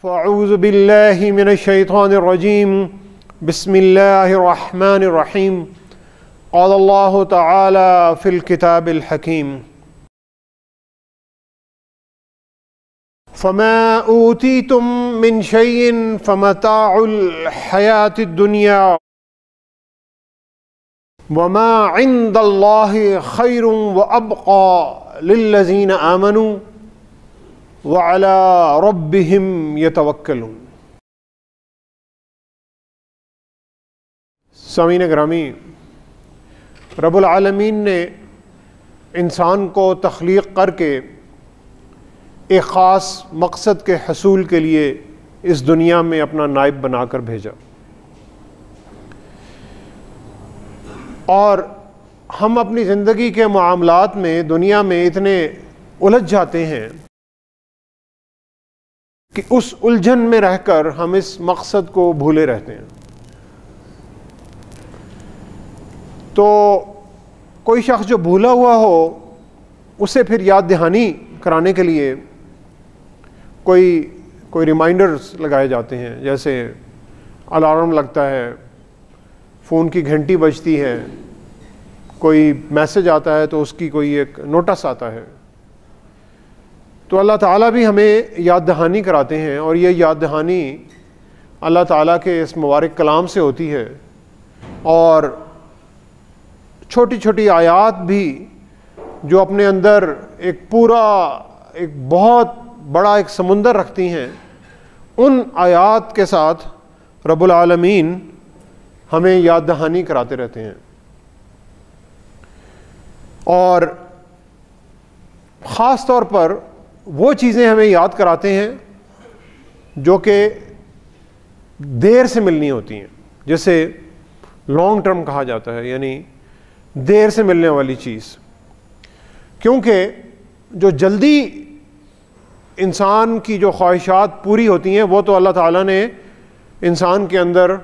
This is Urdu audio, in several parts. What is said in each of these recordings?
فاعوذ باللہ من الشیطان الرجیم بسم اللہ الرحمن الرحیم قال اللہ تعالی فی الکتاب الحکیم فما اوتیتم من شیء فمتاع الحیاة الدنیا وما عند اللہ خیر وابقى للذین آمنوا وعلى ربهم يتوکلون۔ سامعین گرامی، رب العالمین نے انسان کو تخلیق کر کے ایک خاص مقصد کے حصول کے لیے اس دنیا میں اپنا نائب بنا کر بھیجا، اور ہم اپنی زندگی کے معاملات میں دنیا میں اتنے الجھ جاتے ہیں کہ اس الجھن میں رہ کر ہم اس مقصد کو بھولے رہتے ہیں۔ تو کوئی شخص جو بھولا ہوا ہو اسے پھر یاد دہانی کرانے کے لیے کوئی ریمائنڈرز لگائے جاتے ہیں، جیسے الارم لگتا ہے، فون کی گھنٹی بجتی ہے، کوئی میسج آتا ہے تو اس کی کوئی ایک نوٹس آتا ہے۔ تو اللہ تعالیٰ بھی ہمیں یاد دہانی کراتے ہیں، اور یہ یاد دہانی اللہ تعالیٰ کے اس مبارک کلام سے ہوتی ہے، اور چھوٹی چھوٹی آیات بھی جو اپنے اندر ایک بہت بڑا ایک سمندر رکھتی ہیں، ان آیات کے ساتھ رب العالمین ہمیں یاد دہانی کراتے رہتے ہیں، اور خاص طور پر وہ چیزیں ہمیں یاد کراتے ہیں جو کہ دیر سے ملنی ہوتی ہیں، جیسے لانگ ٹرم کہا جاتا ہے، یعنی دیر سے ملنے والی چیز، کیونکہ جو جلدی انسان کی جو خواہشات پوری ہوتی ہیں وہ تو اللہ تعالیٰ نے انسان کے اندر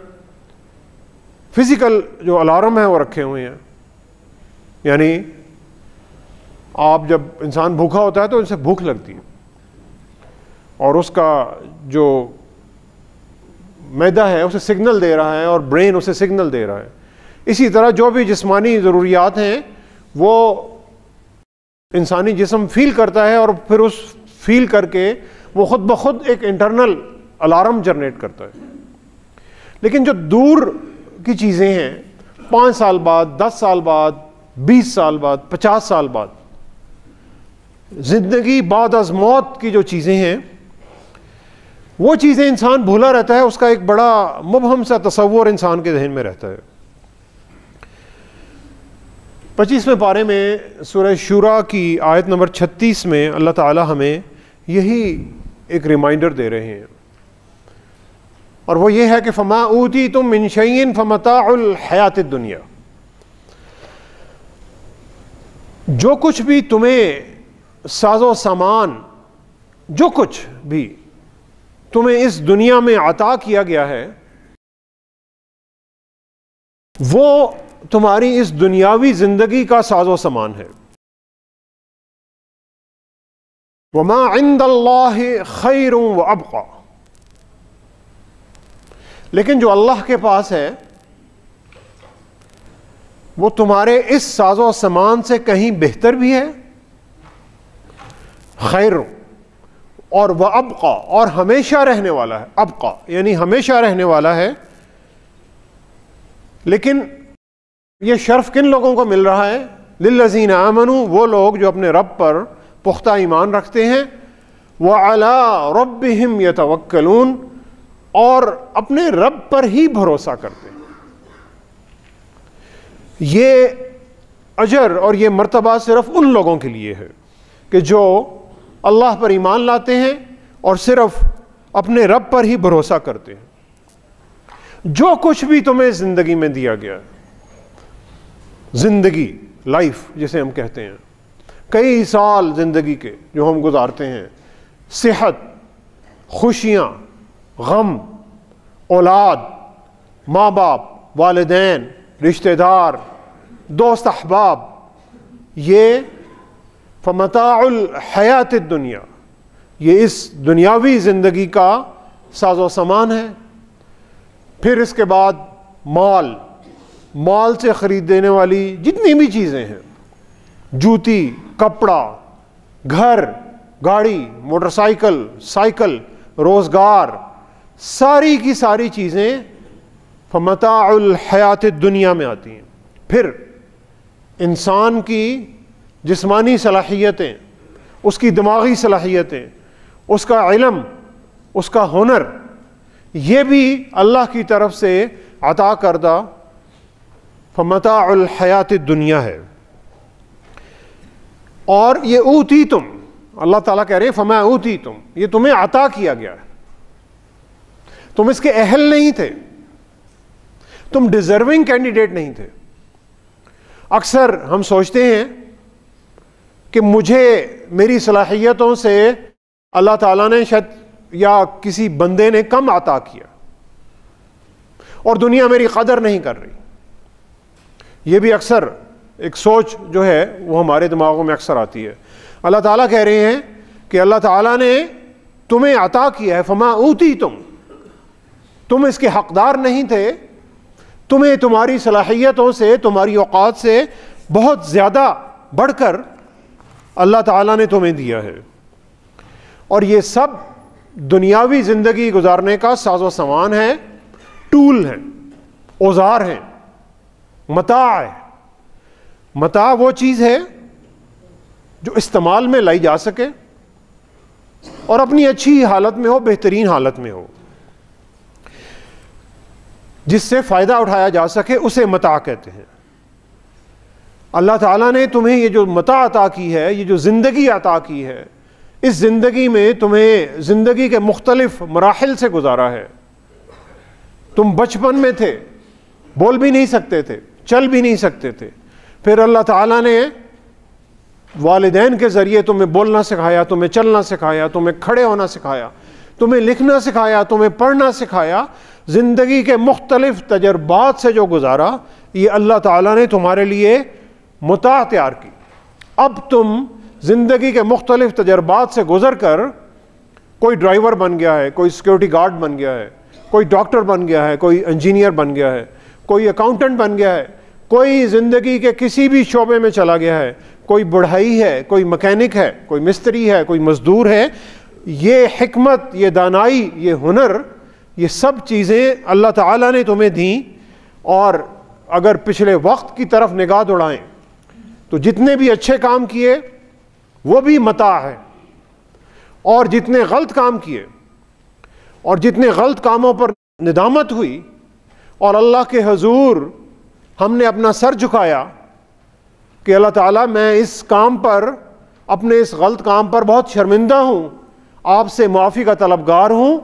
فزیکل جو الارم ہے وہ رکھے ہوئے ہیں۔ یعنی آپ جب انسان بھوکا ہوتا ہے تو اسے بھوک لگتی ہے، اور اس کا جو معدہ ہے اسے سگنل دے رہا ہے، اور برین اسے سگنل دے رہا ہے۔ اسی طرح جو بھی جسمانی ضروریات ہیں وہ انسانی جسم فیل کرتا ہے، اور پھر اس فیل کر کے وہ خود بخود ایک انٹرنل الارم جنریٹ کرتا ہے۔ لیکن جو دور کی چیزیں ہیں، 5 سال بعد، 10 سال بعد، 20 سال بعد، 50 سال بعد، زندگی بعد از موت کی جو چیزیں ہیں، وہ چیزیں انسان بھولا رہتا ہے، اس کا ایک بڑا مبہم سا تصور انسان کے ذہن میں رہتا ہے۔ 25ویں پارے میں سورہ شورى کی آیت نمبر 36 میں اللہ تعالی ہمیں یہی ایک ریمائنڈر دے رہے ہیں، اور وہ یہ ہے کہ فما اوتیتم من شیء فمتاع الحیاۃ الدنیا، جو کچھ بھی تمہیں ساز و سامان، جو کچھ بھی تمہیں اس دنیا میں عطا کیا گیا ہے، وہ تمہاری اس دنیاوی زندگی کا ساز و سامان ہے۔ وما عند اللہ خیر وابقى، لیکن جو اللہ کے پاس ہے وہ تمہارے اس ساز و سامان سے کہیں بہتر بھی ہے، خیر اور وابقى، اور ہمیشہ رہنے والا ہے۔ ابقى یعنی ہمیشہ رہنے والا ہے۔ لیکن یہ شرف کن لوگوں کو مل رہا ہے؟ للذین آمنوا، وہ لوگ جو اپنے رب پر پختہ ایمان رکھتے ہیں، وعلی ربہم یتوکلون، اور اپنے رب پر ہی بھروسہ کرتے ہیں۔ یہ اجر اور یہ مرتبہ صرف ان لوگوں کے لیے ہے کہ جو اللہ پر ایمان لاتے ہیں اور صرف اپنے رب پر ہی بھروسہ کرتے ہیں۔ جو کچھ بھی تمہیں زندگی میں دیا گیا ہے، زندگی، لائف جسے ہم کہتے ہیں، کئی سال زندگی کے جو ہم گزارتے ہیں، صحت، خوشیاں، غم، اولاد، ماں باپ، والدین، رشتہ دار، دوست احباب، یہ فمتاع الحیات الدنیا، یہ اس دنیاوی زندگی کا ساز و سامان ہے. پھر اس کے بعد مال سے خرید دینے والی جتنی بھی چیزیں ہیں، جوتی، کپڑا، گھر، گاڑی، موٹر سائیکل، روزگار، ساری کی ساری چیزیں فمتاع الحیات الدنیا میں آتی ہیں. پھر انسان کی جسمانی صلاحیتیں، اس کی دماغی صلاحیتیں، اس کا علم، اس کا ہنر، یہ بھی اللہ کی طرف سے عطا کردہ فمتاع الحیات الدنیا ہے. اور یہ اوتیتم، اللہ تعالیٰ کہہ رہے ہیں فما اوتیتم، یہ تمہیں عطا کیا گیا ہے. تم اس کے اہل نہیں تھے، تم ڈیزرونگ کینڈیڈیٹ نہیں تھے. اکثر ہم سوچتے ہیں کہ مجھے میری صلاحیتوں سے اللہ تعالیٰ نے شاید یا کسی بندے نے کم عطا کیا اور دنیا میری قدر نہیں کر رہی. یہ بھی اکثر ایک سوچ جو ہے وہ ہمارے دماغوں میں اکثر آتی ہے. اللہ تعالیٰ کہہ رہے ہیں کہ اللہ تعالیٰ نے تمہیں عطا کیا ہے فما اوتیتم، تم اس کے حقدار نہیں تھے، تمہیں تمہاری صلاحیتوں سے، تمہاری اوقات سے بہت زیادہ بڑھ کر اللہ تعالیٰ نے تمہیں دیا ہے. اور یہ سب دنیاوی زندگی گزارنے کا ساز و سامان ہے، ٹول ہیں، اوزار ہیں، متاع ہے. متاع وہ چیز ہے جو استعمال میں لائی جا سکے اور اپنی اچھی حالت میں ہو، بہترین حالت میں ہو، جس سے فائدہ اٹھایا جا سکے، اسے متاع کہتے ہیں. اللہ تعالیٰ نے تمہیں یہ جو متاع عطا کی ہے، یہ جو زندگی عطا کی ہے، اس زندگی میں تمہیں زندگی کے مختلف مراحل سے گزارا ہے. تم بچپن میں تھے، بول بھی نہیں سکتے تھے، چل بھی نہیں سکتے تھے. پھر اللہ تعالیٰ نے والدین کے ذریعے تمہیں بولنا سکھایا، تمہیں چلنا سکھایا، تمہیں کھڑے ہونا سکھایا، تمہیں لکھنا سکھایا، تمہیں پڑھنا سکھایا. زندگی کے مختلف تجربات سے جو گزارا، یہ اللہ تعالیٰ نے تمہارے لیے متاع تیار کی. اب تم زندگی کے مختلف تجربات سے گزر کر کوئی ڈرائیور بن گیا ہے، کوئی سیکورٹی گارڈ بن گیا ہے، کوئی ڈاکٹر بن گیا ہے، کوئی انجینئر بن گیا ہے، کوئی اکاؤنٹنٹ بن گیا ہے، کوئی زندگی کے کسی بھی شعبے میں چلا گیا ہے، کوئی بڑھائی ہے، کوئی مکینک ہے، کوئی مستری ہے، کوئی مزدور ہے. یہ حکمت، یہ دانائی، یہ ہنر، یہ سب چیزیں اللہ تعالیٰ نے تمہیں دیں. اور اگر پچھلے وقت کی طرف نگاہ دوڑائیں تو جتنے بھی اچھے کام کیے وہ بھی متاع ہے، اور جتنے غلط کام کیے اور جتنے غلط کاموں پر ندامت ہوئی اور اللہ کے حضور ہم نے اپنا سر جھکایا کہ اللہ تعالیٰ میں اس کام پر، اپنے اس غلط کام پر بہت شرمندہ ہوں، آپ سے معافی کا طلبگار ہوں،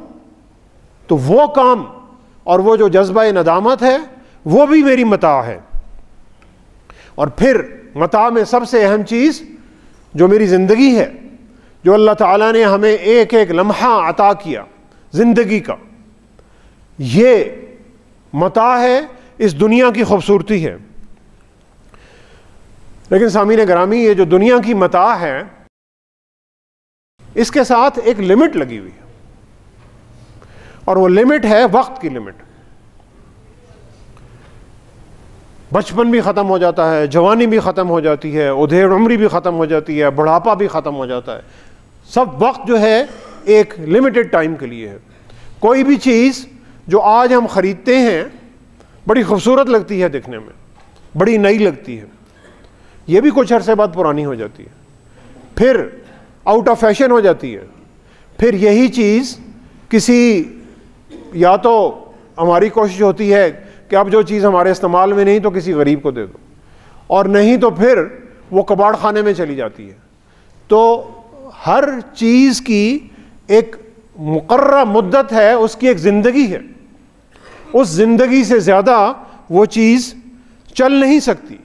تو وہ کام اور وہ جو جذبہ ندامت ہے وہ بھی میری متاع ہے. اور پھر متاع میں سب سے اہم چیز جو میری زندگی ہے، جو اللہ تعالیٰ نے ہمیں ایک ایک لمحہ عطا کیا زندگی کا، یہ متاع ہے، اس دنیا کی خوبصورتی ہے. لیکن سامعین گرامی، یہ جو دنیا کی متاع ہے، اس کے ساتھ ایک لمٹ لگی ہوئی ہے، اور وہ لمٹ ہے وقت کی لمٹ. بچپن بھی ختم ہو جاتا ہے، جوانی بھی ختم ہو جاتی ہے، ادھیڑ عمری بھی ختم ہو جاتی ہے، بڑھاپا بھی ختم ہو جاتا ہے. سب وقت جو ہے ایک لمیٹڈ ٹائم کے لیے ہے. کوئی بھی چیز جو آج ہم خریدتے ہیں بڑی خوبصورت لگتی ہے، دیکھنے میں بڑی نئی لگتی ہے، یہ بھی کچھ عرصے بعد پرانی ہو جاتی ہے، پھر آؤٹ آف فیشن ہو جاتی ہے. پھر یہی چیز کسی، یا تو ہماری کوشش ہوتی ہے کہ اب جو چیز ہمارے استعمال میں نہیں تو کسی غریب کو دے دو، اور نہیں تو پھر وہ کباڑ خانے میں چلی جاتی ہے. تو ہر چیز کی ایک مقررہ مدت ہے، اس کی ایک زندگی ہے، اس زندگی سے زیادہ وہ چیز چل نہیں سکتی.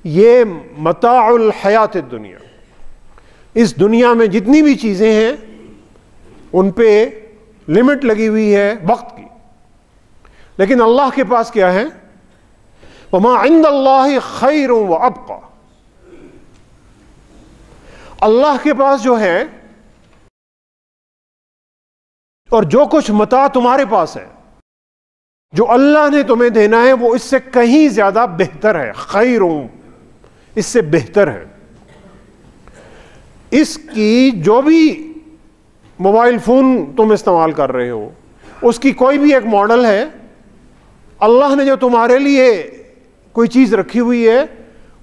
یہ متاع الحیات الدنیا، اس دنیا میں جتنی بھی چیزیں ہیں ان پہ لمٹ لگی ہوئی ہے وقت کی. لیکن اللہ کے پاس کیا ہے؟ وما عند اللہ خیر وابقى. اللہ کے پاس جو ہے اور جو کچھ متاع تمہارے پاس ہے، جو اللہ نے تمہیں دینا ہے، وہ اس سے کہیں زیادہ بہتر ہے، خیروں، اس سے بہتر ہے۔ اس کی جو بھی موبائل فون تم استعمال کر رہے ہو، اس کی کوئی بھی ایک ماڈل ہے، اللہ نے جو تمہارے لیے کوئی چیز رکھی ہوئی ہے،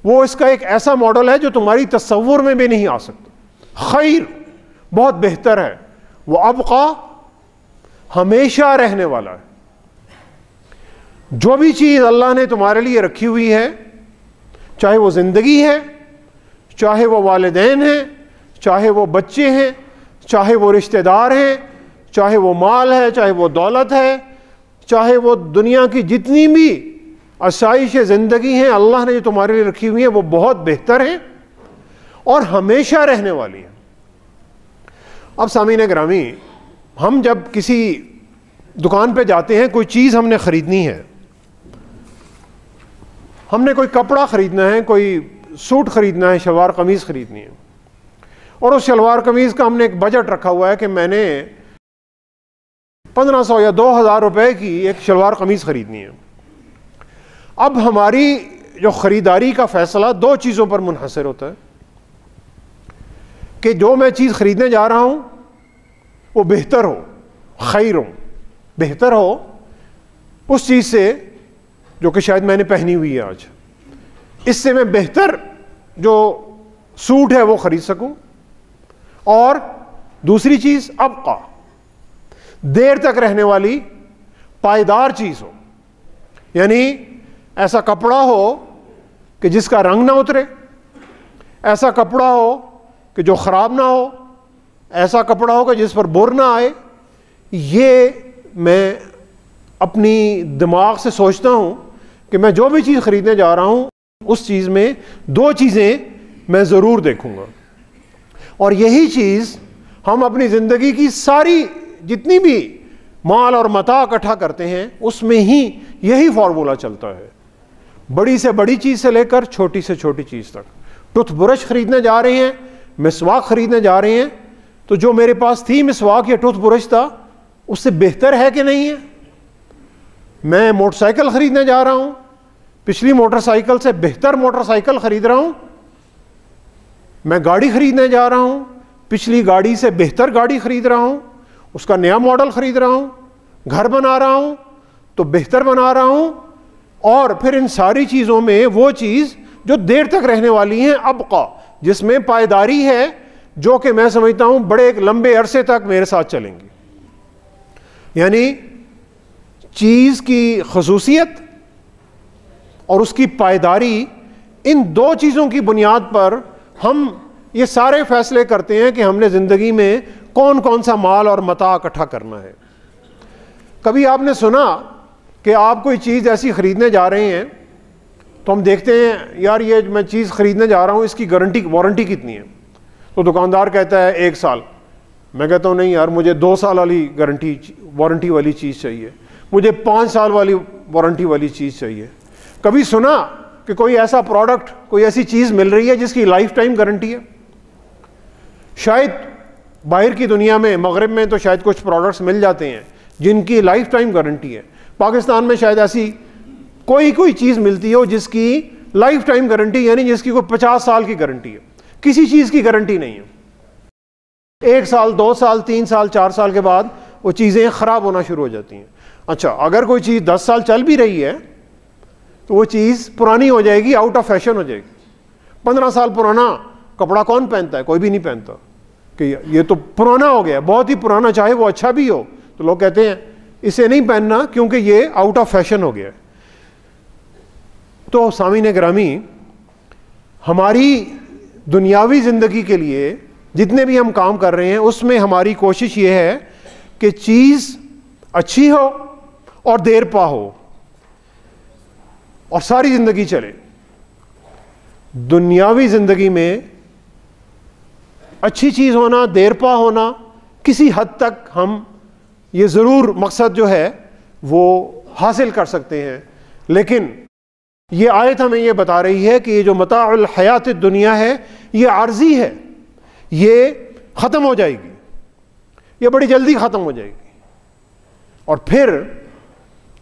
وہ اس کا ایک ایسا ماڈل ہے جو تمہاری تصور میں بھی نہیں آ سکتا۔ خیر، بہت بہتر ہے، وہ ابقا، ہمیشہ رہنے والا ہے۔ جو بھی چیز اللہ نے تمہارے لیے رکھی ہوئی ہے، چاہے وہ زندگی ہے، چاہے وہ والدین ہیں، چاہے وہ بچے ہیں، چاہے وہ رشتہ دار ہیں، چاہے وہ مال ہے، چاہے وہ دولت ہے، چاہے وہ دنیا کی جتنی بھی آسائش زندگی ہیں، اللہ نے جو تمہارے لیے رکھی ہوئی ہیں، وہ بہت بہتر ہیں اور ہمیشہ رہنے والی ہیں۔ اب سامعین گرامی، ہم جب کسی دکان پہ جاتے ہیں، کوئی چیز ہم نے خریدنی ہے، ہم نے کوئی کپڑا خریدنا ہے، کوئی سوٹ خریدنا ہے، شلوار قمیض خریدنی ہے، اور اس شلوار قمیض کا ہم نے ایک بجٹ رکھا ہوا ہے کہ میں نے 1500 یا 2000 روپے کی ایک شلوار قمیض خریدنی ہے۔ اب ہماری جو خریداری کا فیصلہ دو چیزوں پر منحصر ہوتا ہے کہ جو میں چیز خریدنے جا رہا ہوں وہ بہتر ہو، خیر ہو، بہتر ہو اس چیز سے جو کہ شاید میں نے پہنی ہوئی ہے آج، اس سے میں بہتر جو سوٹ ہے وہ خرید سکوں، اور دوسری چیز ابقا، دیر تک رہنے والی پائیدار چیز ہو، یعنی ایسا کپڑا ہو کہ جس کا رنگ نہ اترے، ایسا کپڑا ہو کہ جو خراب نہ ہو، ایسا کپڑا ہو کہ جس پر بر نہ آئے۔ یہ میں اپنی دماغ سے سوچتا ہوں کہ میں جو بھی چیز خریدنے جا رہا ہوں اس چیز میں دو چیزیں میں ضرور دیکھوں گا، اور یہی چیز ہم اپنی زندگی کی ساری جتنی بھی مال اور متاع اکٹھا کرتے ہیں اس میں ہی یہی فارمولہ چلتا ہے، بڑی سے بڑی چیز سے لے کر چھوٹی سے چھوٹی چیز تک۔ ٹوتھ برش خریدنے جا رہے ہیں، مسواک خریدنے جا رہے ہیں، تو جو میرے پاس تھی مسواک یا ٹوتھ برش تھا اس سے بہتر ہے کہ نہیں ہے؟ میں موٹر سائیکل خریدنے جا رہا ہوں، پچھلی موٹر سائیکل سے بہتر موٹر سائیکل خرید رہا ہوں، میں گاڑی خریدنے جا رہا ہوں، پچھلی گاڑی سے بہتر گاڑی خرید رہا ہوں، اس کا نیا ماڈل خرید رہا ہوں، گھر بنا رہا ہوں تو بہتر بنا رہا ہوں، اور پھر ان ساری چیزوں میں وہ چیز جو دیر تک رہنے والی ہیں، ابقا، جس میں پائیداری ہے، جو کہ میں سمجھتا ہوں بڑے ایک لمبے عرصے تک میرے ساتھ چلیں گی۔ یعنی چیز کی خصوصیت اور اس کی پائیداری، ان دو چیزوں کی بنیاد پر ہم یہ سارے فیصلے کرتے ہیں کہ ہم نے زندگی میں کون کون سا مال اور متاع اکٹھا کرنا ہے۔ کبھی آپ نے سنا کہ آپ کوئی چیز ایسی خریدنے جا رہے ہیں تو ہم دیکھتے ہیں یار یہ میں چیز خریدنے جا رہا ہوں اس کی وارنٹی کتنی ہے؟ تو دکاندار کہتا ہے 1 سال۔ میں کہتا ہوں نہیں یار، مجھے 2 سال والی وارنٹی والی چیز چاہیے، مجھے 5 سال والی وارنٹی والی چیز چاہیے۔ کبھی سنا کہ کوئی ایسا پروڈکٹ، کوئی ایسی چیز مل رہی ہے جس کی لائف ٹائم گارنٹی ہے؟ شاید باہر کی دنیا میں، مغرب میں تو شاید کچھ پروڈکٹس مل جاتے ہیں جن کی لائف ٹائم گارنٹی ہے، پاکستان میں شاید ایسی کوئی چیز ملتی ہو جس کی لائف ٹائم گارنٹی، یعنی جس کی کوئی 50 سال کی گارنٹی ہے۔ کسی چیز کی گارنٹی نہیں ہے، 1 سال 2 سال 3 سال 4 سال کے بعد وہ چیزیں خراب ہونا شروع ہو جاتی ہیں۔ اچھا، اگر کوئی چیز 10 سال چل بھی رہی ہے تو وہ چیز پرانی ہو جائے گی، آؤٹ آف فیشن ہو جائے گی۔ 15 سال پرانا کپڑا کون پہنتا ہے؟ کوئی بھی نہیں پہنتا، کہ یہ تو پرانا ہو گیا، بہت ہی پرانا، چاہے وہ اچھا بھی ہو تو لوگ کہتے ہیں اسے نہیں پہننا کیونکہ یہ آؤٹ آف فیشن ہو گیا ہے۔ تو سامعین گرامی، ہماری دنیاوی زندگی کے لیے جتنے بھی ہم کام کر رہے ہیں اس میں ہماری کوشش یہ ہے کہ چیز اچھی ہو اور دیر پا ہو اور ساری زندگی چلے۔ دنیاوی زندگی میں اچھی چیز ہونا، دیر پا ہونا، کسی حد تک ہم یہ ضرور مقصد جو ہے وہ حاصل کر سکتے ہیں، لیکن یہ آیت ہمیں یہ بتا رہی ہے کہ یہ جو متاع الحیات الدنیا ہے یہ عارضی ہے، یہ ختم ہو جائے گی، یہ بڑی جلدی ختم ہو جائے گی۔ اور پھر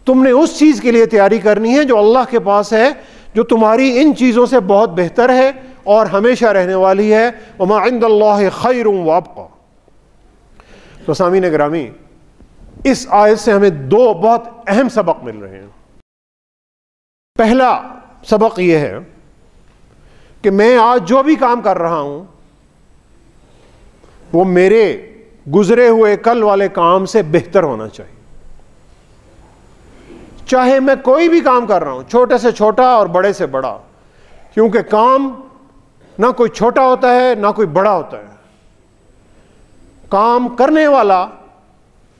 تم نے اس چیز کے لیے تیاری کرنی ہے جو اللہ کے پاس ہے، جو تمہاری ان چیزوں سے بہت بہتر ہے اور ہمیشہ رہنے والی ہے۔ وما عند اللہ خیر وابقی۔ تو سامعین گرامی، اس آیت سے ہمیں دو بہت اہم سبق مل رہے ہیں۔ پہلا سبق یہ ہے کہ میں آج جو بھی کام کر رہا ہوں وہ میرے گزرے ہوئے کل والے کام سے بہتر ہونا چاہیے۔ چاہے میں کوئی بھی کام کر رہا ہوں، چھوٹے سے چھوٹا اور بڑے سے بڑا، کیونکہ کام نہ کوئی چھوٹا ہوتا ہے نہ کوئی بڑا ہوتا ہے۔ کام کرنے والا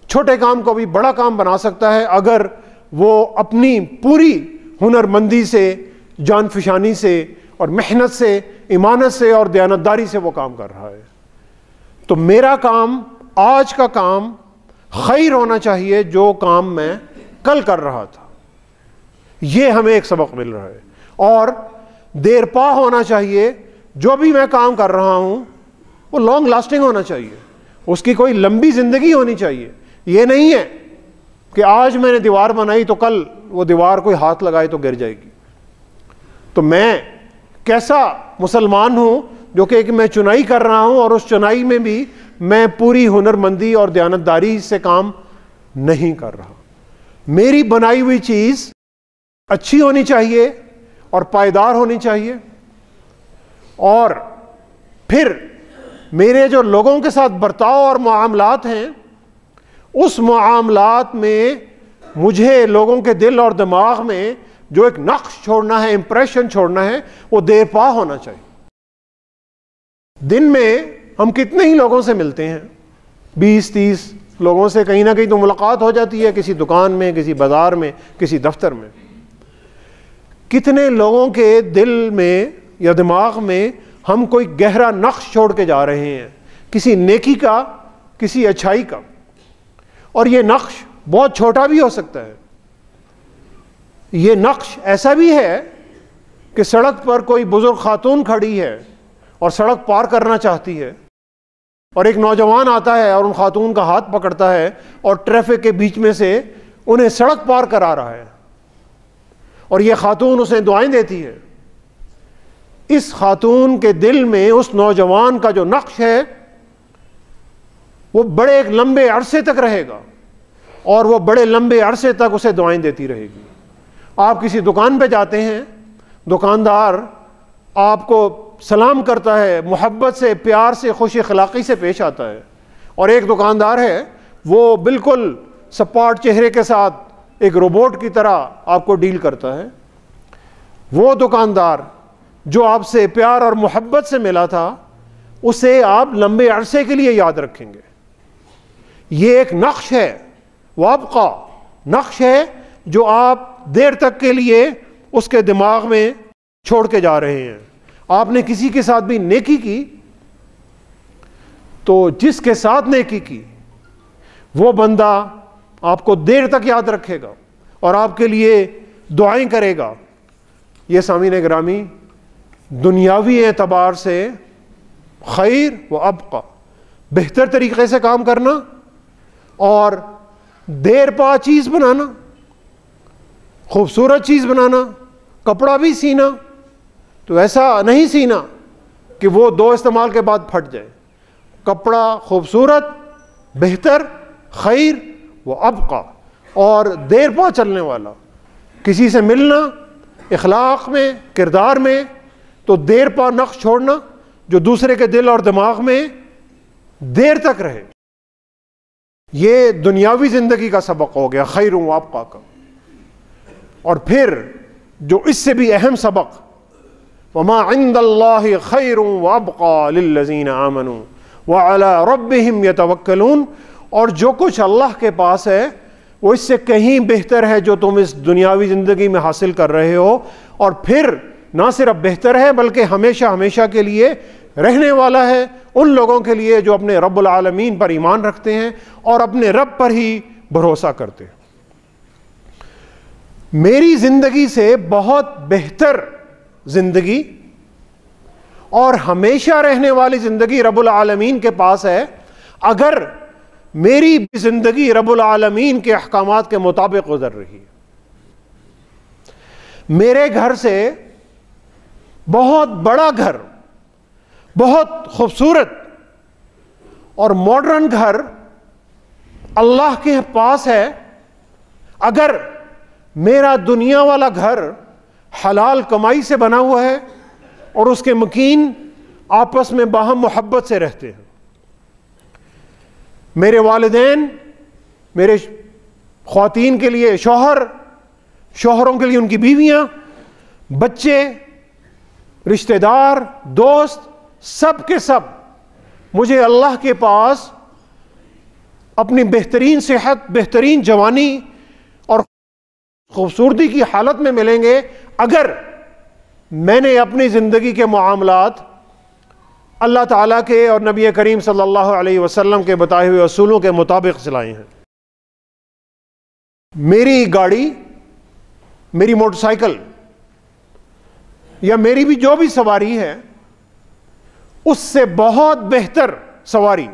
چھوٹے کام کو بھی بڑا کام بنا سکتا ہے اگر وہ اپنی پوری ہنرمندی سے، جان فشانی سے اور محنت سے، ایمانت سے اور دیانتداری سے وہ کام کر رہا ہے۔ تو میرا کام، آج کا کام خیر ہونا چاہیے جو کام میں کل کر رہا تھا۔ یہ ہمیں ایک سبق مل رہا ہے۔ اور دیر پا ہونا چاہیے، جو بھی میں کام کر رہا ہوں وہ لانگ لاسٹنگ ہونا چاہیے، اس کی کوئی لمبی زندگی ہونی چاہیے۔ یہ نہیں ہے کہ آج میں نے دیوار بنائی تو کل وہ دیوار کوئی ہاتھ لگائے تو گر جائے گی۔ تو میں کیسا مسلمان ہوں جو کہ میں چنائی کر رہا ہوں، اور اس چنائی میں بھی میں پوری ہنرمندی اور دیانتداری سے کام نہیں کر رہا۔ میری بنائی ہوئی چیز اچھی ہونی چاہیے اور پائیدار ہونی چاہیے، اور پھر میرے جو لوگوں کے ساتھ برتاؤ اور معاملات ہیں، اس معاملات میں مجھے لوگوں کے دل اور دماغ میں جو ایک نقش چھوڑنا ہے، امپریشن چھوڑنا ہے، وہ دیر پا ہونا چاہیے۔ دن میں ہم کتنے ہی لوگوں سے ملتے ہیں، 20-30 لوگوں سے کہیں نہ کہیں تو ملاقات ہو جاتی ہے، کسی دکان میں، کسی بازار میں، کسی دفتر میں۔ کتنے لوگوں کے دل میں یا دماغ میں ہم کوئی گہرا نقش چھوڑ کے جا رہے ہیں، کسی نیکی کا، کسی اچھائی کا، اور یہ نقش بہت چھوٹا بھی ہو سکتا ہے۔ یہ نقش ایسا بھی ہے کہ سڑک پر کوئی بزرگ خاتون کھڑی ہے اور سڑک پار کرنا چاہتی ہے، اور ایک نوجوان آتا ہے اور ان خاتون کا ہاتھ پکڑتا ہے اور ٹریفک کے بیچ میں سے انہیں سڑک پار کرا رہا ہے، اور یہ خاتون اسے دعائیں دیتی ہے۔ اس خاتون کے دل میں اس نوجوان کا جو نقش ہے وہ بڑے ایک لمبے عرصے تک رہے گا، اور وہ بڑے لمبے عرصے تک اسے دعائیں دیتی رہے گی۔ آپ کسی دکان پہ جاتے ہیں، دکاندار آپ کو سلام کرتا ہے، محبت سے، پیار سے، خوش اخلاقی سے پیش آتا ہے، اور ایک دکاندار ہے وہ بالکل سپاٹ چہرے کے ساتھ ایک روبوٹ کی طرح آپ کو ڈیل کرتا ہے۔ وہ دکاندار جو آپ سے پیار اور محبت سے ملا تھا، اسے آپ لمبے عرصے کے لیے یاد رکھیں گے۔ یہ ایک نقش ہے، وابقہ نقش ہے جو آپ دیر تک کے لیے اس کے دماغ میں چھوڑ کے جا رہے ہیں۔ آپ نے کسی کے ساتھ بھی نیکی کی تو جس کے ساتھ نیکی کی وہ بندہ آپ کو دیر تک یاد رکھے گا اور آپ کے لیے دعائیں کرے گا۔ یہ سامعین گرامی، دنیاوی اعتبار سے خیر و ابقا، بہتر طریقے سے کام کرنا اور دیر پا چیز بنانا، خوبصورت چیز بنانا، کپڑا بھی سینا تو ایسا نہیں سینا کہ وہ 2 استعمال کے بعد پھٹ جائے۔ کپڑا خوبصورت، بہتر، خیر و ابقا اور دیر پا چلنے والا۔ کسی سے ملنا، اخلاق میں، کردار میں تو دیر پا نقش چھوڑنا جو دوسرے کے دل اور دماغ میں دیر تک رہے۔ یہ دنیاوی زندگی کا سبق ہو گیا، خیر و ابقا کا۔ اور پھر جو اس سے بھی اہم سبق، وما عند اللہ خیر وابقى للذین آمنوا وعلی ربہم یتوکلون، اور جو کچھ اللہ کے پاس ہے وہ اس سے کہیں بہتر ہے جو تم اس دنیاوی زندگی میں حاصل کر رہے ہو، اور پھر نہ صرف بہتر ہے بلکہ ہمیشہ ہمیشہ کے لیے رہنے والا ہے ان لوگوں کے لیے جو اپنے رب العالمین پر ایمان رکھتے ہیں اور اپنے رب پر ہی بھروسہ کرتے ہیں۔ میری زندگی سے بہت بہتر زندگی اور ہمیشہ رہنے والی زندگی رب العالمین کے پاس ہے، اگر میری بھی زندگی رب العالمین کے احکامات کے مطابق گزر رہی ہے. میرے گھر سے بہت بڑا گھر، بہت خوبصورت اور ماڈرن گھر اللہ کے پاس ہے. اگر میرا دنیا والا گھر حلال کمائی سے بنا ہوا ہے اور اس کے مکین آپس میں باہم محبت سے رہتے ہیں، میرے والدین، میرے خواتین کے لیے شوہر، شوہروں کے لیے ان کی بیویاں، بچے، رشتہ دار، دوست، سب کے سب مجھے اللہ کے پاس اپنی بہترین صحت، بہترین جوانی اور خوبصورتی کی حالت میں ملیں گے اگر میں نے اپنی زندگی کے معاملات اللہ تعالیٰ کے اور نبی کریم صلی اللہ علیہ وسلم کے بتائے ہوئے اصولوں کے مطابق چلائے ہیں. میری گاڑی، میری موٹر سائیکل یا میری بھی جو بھی سواری ہے، اس سے بہت بہتر سواری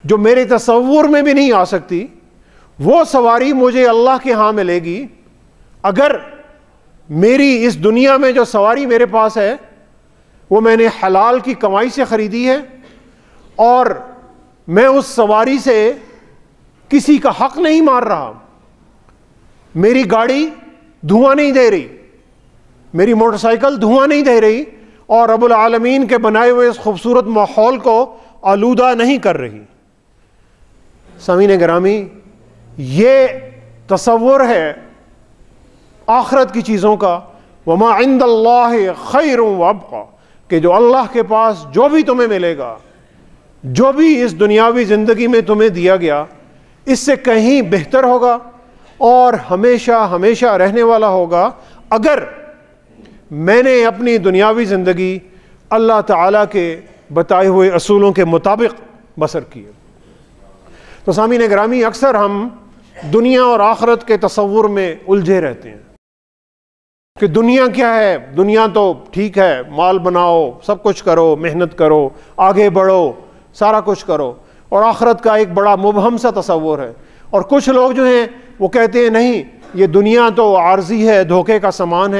جو میرے تصور میں بھی نہیں آ سکتی، وہ سواری مجھے اللہ کے ہاں ملے گی اگر میری اس دنیا میں جو سواری میرے پاس ہے وہ میں نے حلال کی کمائی سے خریدی ہے اور میں اس سواری سے کسی کا حق نہیں مار رہا. میری گاڑی دھواں نہیں دے رہی، میری موٹر سائیکل دھواں نہیں دے رہی اور رب العالمین کے بنائے ہوئے اس خوبصورت ماحول کو آلودہ نہیں کر رہی. سامعین گرامی، یہ تصور ہے آخرت کی چیزوں کا. وما عند اللہ خیر وابقی، کہ جو اللہ کے پاس جو بھی تمہیں ملے گا، جو بھی اس دنیاوی زندگی میں تمہیں دیا گیا، اس سے کہیں بہتر ہوگا اور ہمیشہ ہمیشہ رہنے والا ہوگا اگر میں نے اپنی دنیاوی زندگی اللہ تعالیٰ کے بتائے ہوئے اصولوں کے مطابق بسر کی. تو سامعین گرامی، اکثر ہم دنیا اور آخرت کے تصور میں الجھے رہتے ہیں کہ دنیا کیا ہے، دنیا تو ٹھیک ہے، مال بناؤ، سب کچھ کرو، محنت کرو، آگے بڑھو، سارا کچھ کرو، اور آخرت کا ایک بڑا مبہم سا تصور ہے. اور کچھ لوگ جو ہیں وہ کہتے ہیں نہیں، یہ دنیا تو عارضی ہے، دھوکے کا سامان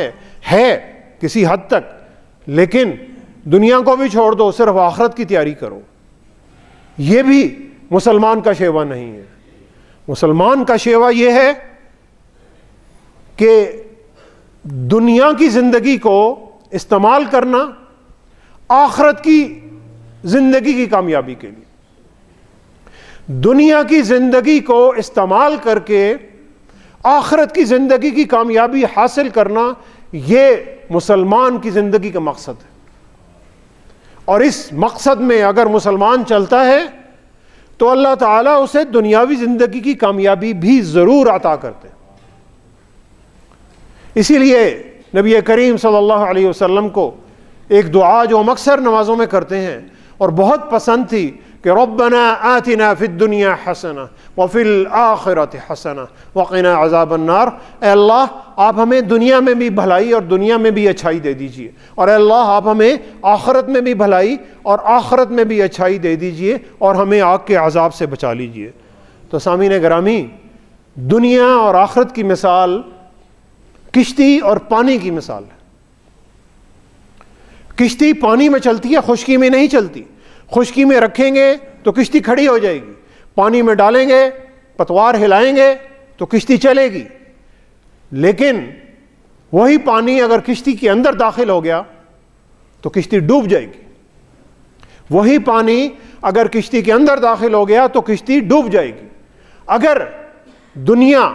ہے کسی حد تک، لیکن دنیا کو بھی چھوڑ دو، صرف آخرت کی تیاری کرو. یہ بھی مسلمان کا شیوا نہیں ہے. مسلمان کا شیوا یہ ہے کہ دنیا کی زندگی کو استعمال کرنا آخرت کی زندگی کی کامیابی کے لیے. دنیا کی زندگی کو استعمال کر کے آخرت کی زندگی کی کامیابی حاصل کرنا، یہ مسلمان کی زندگی کا مقصد ہے. اور اس مقصد میں اگر مسلمان چلتا ہے تو اللہ تعالیٰ اسے دنیاوی زندگی کی کامیابی بھی ضرور عطا کرتے ہیں. اسی لیے نبی کریم صلی اللہ علیہ وسلم کو ایک دعا جو ہم اکثر نمازوں میں کرتے ہیں اور بہت پسند تھی کہ ربنا آتنا فی الدنیا حسنہ وفی الآخرۃ حسنہ وقنا عذاب النار. اے اللہ، آپ ہمیں دنیا میں بھی بھلائی اور دنیا میں بھی اچھائی دے دیجئے، اور اے اللہ آپ ہمیں آخرت میں بھی بھلائی اور آخرت میں بھی اچھائی دے دیجئے اور ہمیں آگ کے عذاب سے بچا لیجئے. تو سامعین گرامی، دنیا اور آخرت کی مثال کشتی اور پانی کی مثال ہے. کشتی پانی میں چلتی ہے، خشکی میں نہیں چلتی. خشکی میں رکھیں گے تو کشتی کھڑی ہو جائے گی، پانی میں ڈالیں گے، پتوار ہلائیں گے تو کشتی چلے گی. لیکن وہی پانی اگر کشتی کے اندر داخل ہو گیا تو کشتی ڈوب جائے گی. وہی پانی اگر کشتی کے اندر داخل ہو گیا تو کشتی ڈوب جائے گی. اگر دنیا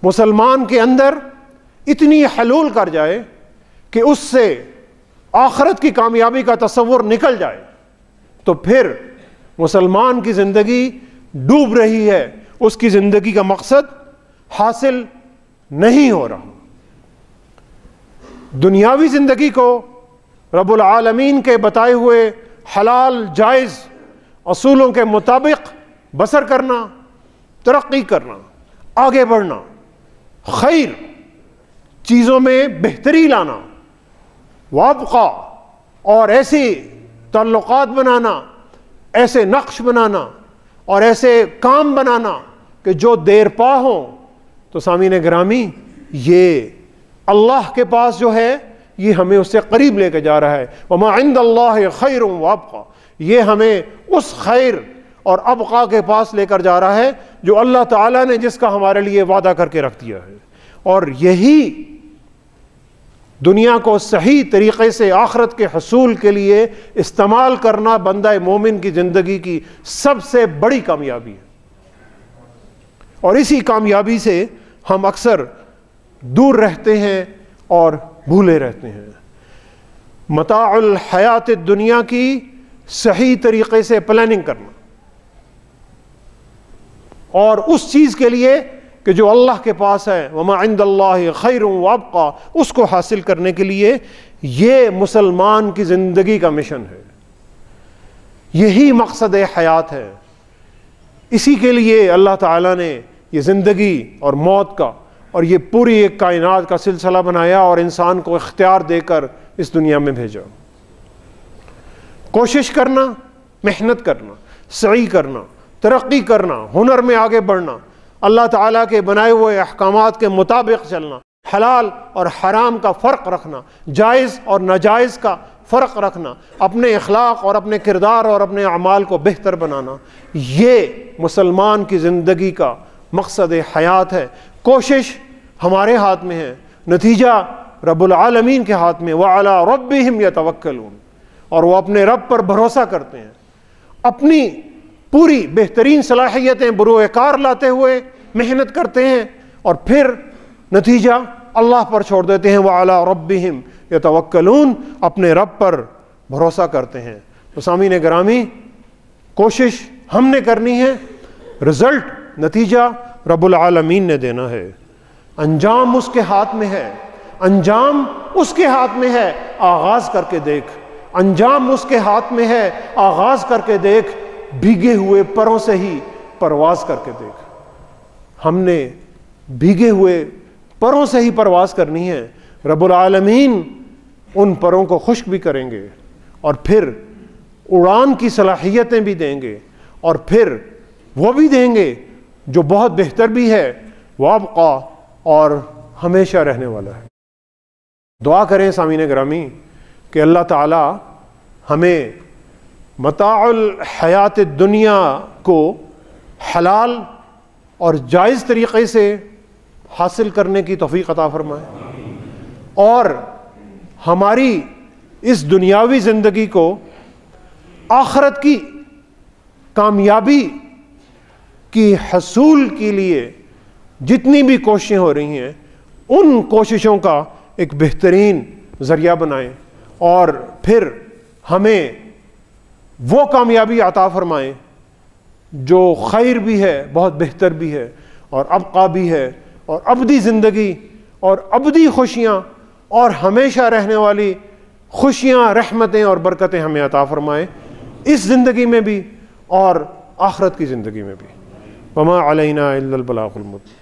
مسلمان کے اندر اتنی حلول کر جائے کہ اس سے آخرت کی کامیابی کا تصور نکل جائے تو پھر مسلمان کی زندگی ڈوب رہی ہے، اس کی زندگی کا مقصد حاصل نہیں ہو رہا. دنیاوی زندگی کو رب العالمین کے بتائے ہوئے حلال جائز اصولوں کے مطابق بسر کرنا، ترقی کرنا، آگے بڑھنا، خیر چیزوں میں بہتری لانا، وابقا اور ایسی تعلقات بنانا، ایسے نقش بنانا اور ایسے کام بنانا کہ جو دیر پا ہوں، تو سامعین گرامی یہ اللہ کے پاس جو ہے یہ ہمیں اس سے قریب لے کے جا رہا ہے. وما عند اللہ خیر وابقى، یہ ہمیں اس خیر اور ابقا کے پاس لے کر جا رہا ہے جو اللہ تعالیٰ نے جس کا ہمارے لیے وعدہ کر کے رکھ دیا ہے. اور یہی دنیا کو صحیح طریقے سے آخرت کے حصول کے لیے استعمال کرنا بندہ مومن کی زندگی کی سب سے بڑی کامیابی ہے. اور اسی کامیابی سے ہم اکثر دور رہتے ہیں اور بھولے رہتے ہیں. متاع الحیات الدنیا کی صحیح طریقے سے پلاننگ کرنا، اور اس چیز کے لیے کہ جو اللہ کے پاس ہے، وما عند اللہ خیر وابقى، اس کو حاصل کرنے کے لیے یہ مسلمان کی زندگی کا مشن ہے. یہی مقصد حیات ہے. اسی کے لیے اللہ تعالیٰ نے یہ زندگی اور موت کا اور یہ پوری ایک کائنات کا سلسلہ بنایا اور انسان کو اختیار دے کر اس دنیا میں بھیجا. کوشش کرنا، محنت کرنا، سعی کرنا، ترقی کرنا، ہنر میں آگے بڑھنا، اللہ تعالیٰ کے بنائے ہوئے احکامات کے مطابق چلنا، حلال اور حرام کا فرق رکھنا، جائز اور ناجائز کا فرق رکھنا، اپنے اخلاق اور اپنے کردار اور اپنے اعمال کو بہتر بنانا، یہ مسلمان کی زندگی کا مقصد حیات ہے. کوشش ہمارے ہاتھ میں ہے، نتیجہ رب العالمین کے ہاتھ میں. وَعَلَىٰ رَبِّهِمْ يَتَوَكَّلُونَ، اور وہ اپنے رب پر بھروسہ کرتے ہیں، اپنی پوری بہترین صلاحیتیں بروئے کار لاتے ہوئے محنت کرتے ہیں اور پھر نتیجہ اللہ پر چھوڑ دیتے ہیں. وَعَلَىٰ رَبِّهِمْ يَتَوَكَّلُونَ، اپنے رب پر بھروسہ کرتے ہیں. تو سامعین گرامی، کوشش ہم نے کرنی ہے، رزلٹ، نتیجہ رب العالمین نے دینا ہے. انجام اس کے ہاتھ میں ہے، انجام اس کے ہاتھ میں ہے. آغاز کر کے دیکھ، انجام اس کے ہاتھ میں ہے. آغاز کر کے دیکھ، بھیگے ہوئے پروں سے ہی پرواز کر کے دیکھ. ہم نے بھیگے ہوئے پروں سے ہی پرواز کرنی ہے. رب العالمین ان پروں کو خشک بھی کریں گے اور پھر اڑان کی صلاحیتیں بھی دیں گے، اور پھر وہ بھی دیں گے جو بہت بہتر بھی ہے، وابقى، اور ہمیشہ رہنے والا ہے. دعا کریں سامعین گرامی کہ اللہ تعالی ہمیں متاع الحیات الدنیا کو حلال اور جائز طریقے سے حاصل کرنے کی توفیق عطا فرمائے، اور ہماری اس دنیاوی زندگی کو آخرت کی کامیابی کی حصول کے لیے جتنی بھی کوششیں ہو رہی ہیں ان کوششوں کا ایک بہترین ذریعہ بنائیں، اور پھر ہمیں وہ کامیابی عطا فرمائیں جو خیر بھی ہے، بہت بہتر بھی ہے، اور ابقا بھی ہے، اور ابدی زندگی اور ابدی خوشیاں اور ہمیشہ رہنے والی خوشیاں، رحمتیں اور برکتیں ہمیں عطا فرمائے، اس زندگی میں بھی اور آخرت کی زندگی میں بھی. وما علینا الا البلاغ المبین.